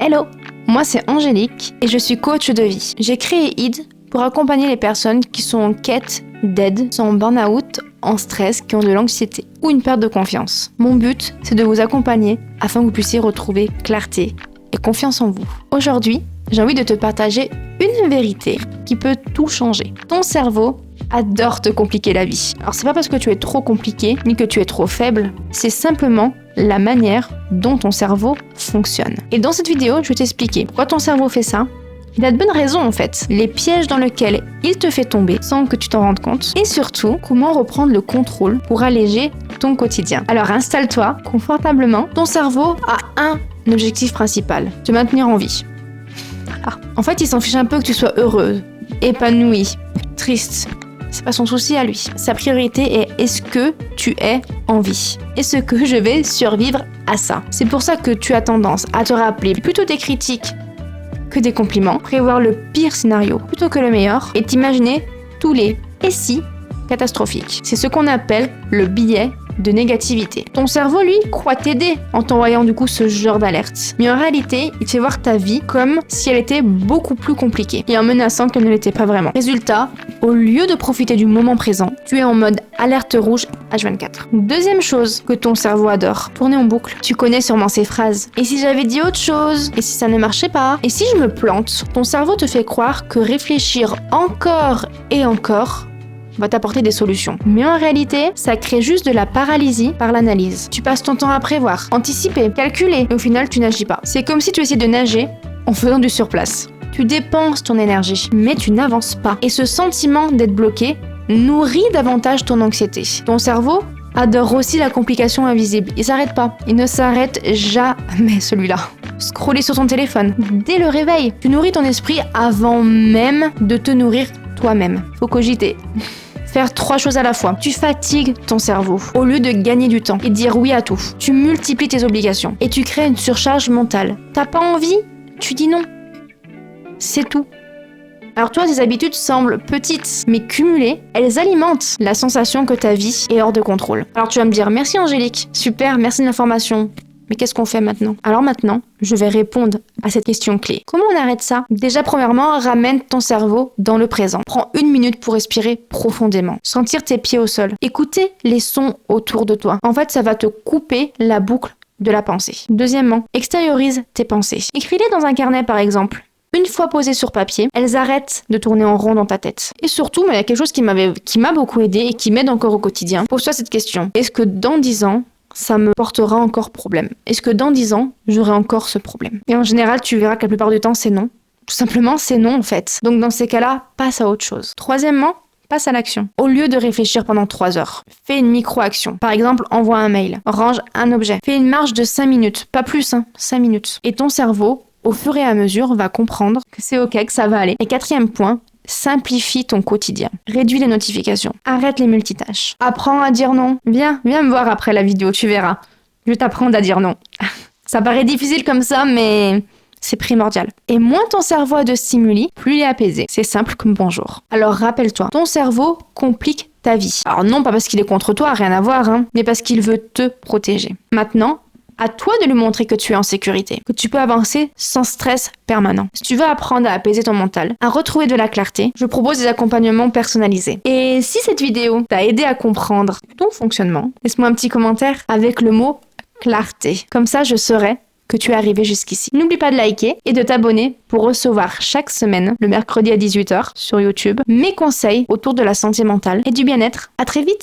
Hello, moi c'est Angélique et je suis coach de vie. J'ai créé ID pour accompagner les personnes qui sont en quête d'aide, sont en burn-out, en stress, qui ont de l'anxiété ou une perte de confiance. Mon but, c'est de vous accompagner afin que vous puissiez retrouver clarté et confiance en vous. Aujourd'hui, j'ai envie de te partager une vérité qui peut tout changer. Ton cerveau adore te compliquer la vie. Alors c'est pas parce que tu es trop compliqué ni que tu es trop faible, c'est simplement la manière dont ton cerveau fonctionne. Et dans cette vidéo, je vais t'expliquer pourquoi ton cerveau fait ça. Il a de bonnes raisons en fait, les pièges dans lesquels il te fait tomber sans que tu t'en rendes compte, et surtout comment reprendre le contrôle pour alléger ton quotidien. Alors installe-toi confortablement, ton cerveau a un objectif principal, te maintenir en vie. En fait, il s'en fiche un peu que tu sois heureuse, épanouie, triste. C'est pas son souci à lui. Sa priorité est est-ce que tu es en vie? Est-ce que je vais survivre à ça? C'est pour ça que tu as tendance à te rappeler plutôt des critiques que des compliments, prévoir le pire scénario plutôt que le meilleur et t'imaginer tous les et si catastrophiques. C'est ce qu'on appelle le biais de négativité. Ton cerveau, lui, croit t'aider en t'envoyant du coup ce genre d'alerte. Mais en réalité, il te fait voir ta vie comme si elle était beaucoup plus compliquée et en menaçant qu'elle ne l'était pas vraiment. Résultat, au lieu de profiter du moment présent, tu es en mode alerte rouge H24. Deuxième chose que ton cerveau adore, tourner en boucle. Tu connais sûrement ces phrases. Et si j'avais dit autre chose? Et si ça ne marchait pas? Et si je me plante? Ton cerveau te fait croire que réfléchir encore et encore va t'apporter des solutions. Mais en réalité, ça crée juste de la paralysie par l'analyse. Tu passes ton temps à prévoir, anticiper, calculer, et au final, tu n'agis pas. C'est comme si tu essayais de nager en faisant du surplace. Tu dépenses ton énergie, mais tu n'avances pas. Et ce sentiment d'être bloqué nourrit davantage ton anxiété. Ton cerveau adore aussi la complication invisible. Il s'arrête pas. Il ne s'arrête jamais, celui-là. Scroller sur ton téléphone, dès le réveil. Tu nourris ton esprit avant même de te nourrir toi-même. Faut cogiter. Faire 3 choses à la fois. Tu fatigues ton cerveau au lieu de gagner du temps et dire oui à tout. Tu multiplies tes obligations et tu crées une surcharge mentale. T'as pas envie? Tu dis non. C'est tout. Alors toi, tes habitudes semblent petites, mais cumulées, elles alimentent la sensation que ta vie est hors de contrôle. Alors tu vas me dire, merci Angélique, super, merci de l'information. Mais qu'est-ce qu'on fait maintenant? Alors maintenant, je vais répondre à cette question clé. Comment on arrête ça? Déjà, premièrement, ramène ton cerveau dans le présent. Prends 1 minute pour respirer profondément. Sentir tes pieds au sol. Écouter les sons autour de toi. En fait, ça va te couper la boucle de la pensée. Deuxièmement, extériorise tes pensées. Écris-les dans un carnet, par exemple. Une fois posées sur papier, elles arrêtent de tourner en rond dans ta tête. Et surtout, il y a quelque chose qui m'a beaucoup aidé et qui m'aide encore au quotidien. Pose-toi cette question. Est-ce que dans 10 ans, ça me portera encore problème? Est-ce que dans 10 ans, j'aurai encore ce problème? Et en général, tu verras que la plupart du temps, c'est non. Tout simplement, c'est non en fait. Donc dans ces cas-là, passe à autre chose. Troisièmement, passe à l'action. Au lieu de réfléchir pendant 3 heures, fais une micro-action. Par exemple, envoie un mail, range un objet. Fais une marche de 5 minutes, pas plus, 5 minutes. Et ton cerveau, au fur et à mesure, va comprendre que c'est ok, que ça va aller. Et 4e point, simplifie ton quotidien. Réduis les notifications. Arrête les multitâches. Apprends à dire non. Viens me voir après la vidéo, tu verras. Je vais t'apprendre à dire non. Ça paraît difficile comme ça, mais c'est primordial. Et moins ton cerveau a de stimuli, plus il est apaisé. C'est simple comme bonjour. Alors rappelle-toi, ton cerveau complique ta vie. Alors non pas parce qu'il est contre toi, rien à voir, mais parce qu'il veut te protéger. Maintenant, à toi de lui montrer que tu es en sécurité, que tu peux avancer sans stress permanent. Si tu veux apprendre à apaiser ton mental, à retrouver de la clarté, je propose des accompagnements personnalisés. Et si cette vidéo t'a aidé à comprendre ton fonctionnement, laisse-moi un petit commentaire avec le mot clarté. Comme ça, je saurai que tu es arrivé jusqu'ici. N'oublie pas de liker et de t'abonner pour recevoir chaque semaine, le mercredi à 18h sur YouTube, mes conseils autour de la santé mentale et du bien-être. À très vite!